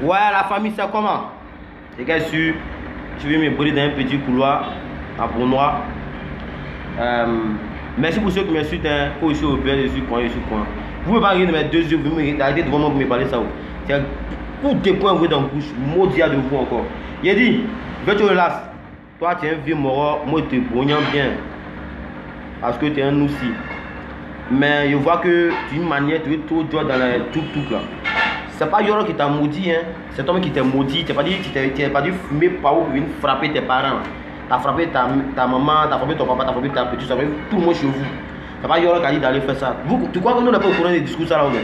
Ouais, la famille, c'est comment? Les gars, je vais me brûler dans un petit couloir à Bournois. Merci pour ceux qui m'insultent. Hein. Oh, je suis au père, je suis quoi, je suis quoi. Vous ne pouvez pas regarder mes deux yeux, vous arrêtez devant moi pour me parler ça. C'est pour des points vous dans la bouche, maudit de vous encore. Il a dit, je te relaxe. Toi, tu es un vieux mort, moi, je te brognant bien. Parce que tu es un aussi. Mais je vois que d'une manière, tu es trop dur dans le tout là. C'est pas Yoro qui t'a maudit, hein. C'est toi qui t'a maudit. Tu n'as pas dit fumer par où pour venir frapper tes parents. Tu as frappé ta maman, tu as frappé ton papa, tu as frappé ta petite, tu as frappé tout le monde chez vous. C'est pas Yoro qui a dit d'aller faire ça. Tu crois que nous n'avons pas au courant des discours ça là ou bien?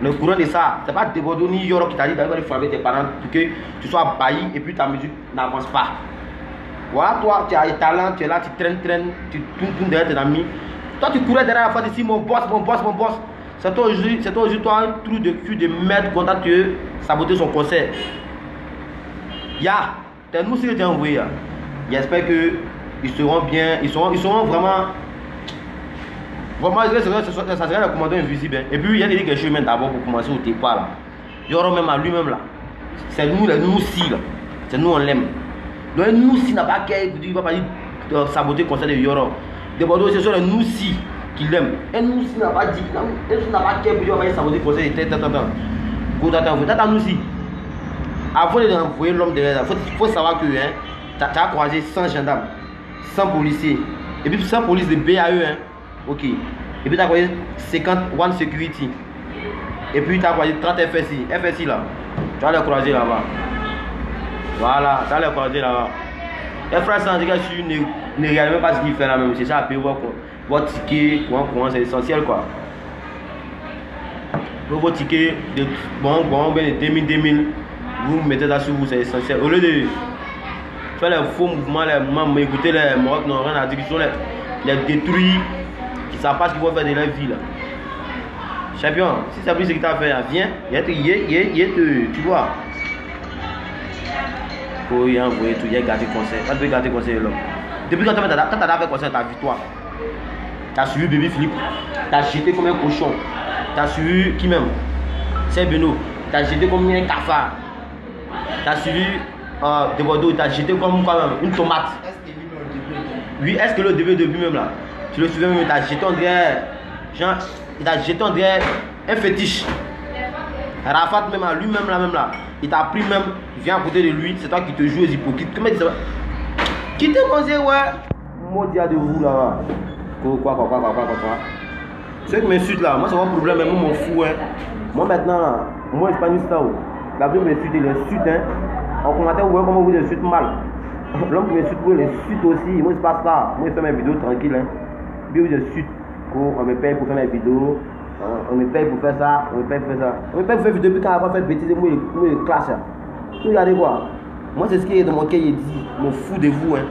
Le courant de ça, c'est pas Debodo ni Yoro qui t'a dit d'aller frapper tes parents pour que tu sois bailli et puis ta musique n'avance pas. Voilà, toi, tu as un talent, tu es là, tu traînes, tu tournes derrière tes amis. Toi, tu courais derrière la fois d'ici, mon boss. C'est toi aujourd'hui, toi, un trou de cul de merde content de saboter son concert. Ya, t'es nous si tu t'es envoyé. J'espère qu'ils seront bien, ils seront vraiment. Vraiment, ça serait le commandant invisible. Hein. Et puis, il y a quelque chose même d'abord pour commencer au départ là. Il y aura même à lui-même là. C'est nous, les nous-ci là. C'est nous, on l'aime. Donc, nous-ci n'a pas qu'à il va pas dire saboter le concert de Yoro. De Bordeaux, ce sont les nous-ci qui l'aiment. Et nous-ci n'a pas dit, nous n'a pas qu'à il va pas saboter le concert de Attends, nous-ci. Avant d'envoyer l'homme derrière, il faut savoir que hein, tu as croisé 100 gendarmes, 100 policiers. Et puis 100 polices de BAE. Hein. Ok. Et puis tu as croisé 50 One Security. Et puis tu as croisé 30 FSI. FSI là. Tu vas les croiser là-bas. Voilà, tu vas les croiser là-bas. Les frères sans dégâts, ne regardez même pas ce qu'il fait là même. C'est ça à payer votre ticket, c'est essentiel quoi. Votre ticket de bon, de 2000, vous mettez ça sur vous, c'est essentiel. Au lieu de faire les faux mouvements, les mouvements, écouter les Maroc n'ont rien à dire, qui sont les détruits, qui ne savent pas ce qu'ils vont faire de leur vie là. Champion, si ça plus ce que tu as fait, viens, tu vois. Faut y envoyer tout, il y a gardé conseil. Pas de garder conseil là. Depuis quand tu as fait conseil, ta victoire. Tu as suivi bébé Philippe, tu as jeté comme un cochon. Tu as suivi qui même? C'est Beno, tu as jeté comme un cafard. Tu as suivi de Bordeaux, tu as jeté comme quoi même une tomate. Oui, est-ce que le début de lui même là? Tu le suivais même, tu as jeté en derrière. Genre, il t'a jeté en derrière un fétiche. Rafat même à lui-même là, il t'a pris même, il vient à côté de lui, c'est toi qui te joues aux hypocrites. Comment il dit ça? Qui te conseille, ouais? Maudit de vous là. Quoi. Ceux qui m'insultent là, moi c'est mon problème, mais moi m'en fous. Hein. Moi maintenant là, moi espagnol là, la vie m'insulte, il insulte. Hein. En commentaire, vous voyez comment vous insultez mal. L'homme qui m'insulte, vous l'insulte aussi. Moi c'est pas ça. Moi je fais mes vidéos tranquille. Hein. Puis vous insulte. On me paye pour faire mes vidéos. On me paye pour faire ça. On me paye pour faire vidéo. Depuis quand on va faire bêtises, moi je classe. Regardez quoi. Moi c'est ce qui est dans mon cœur, il dit. Je m'en fous de vous. Hein.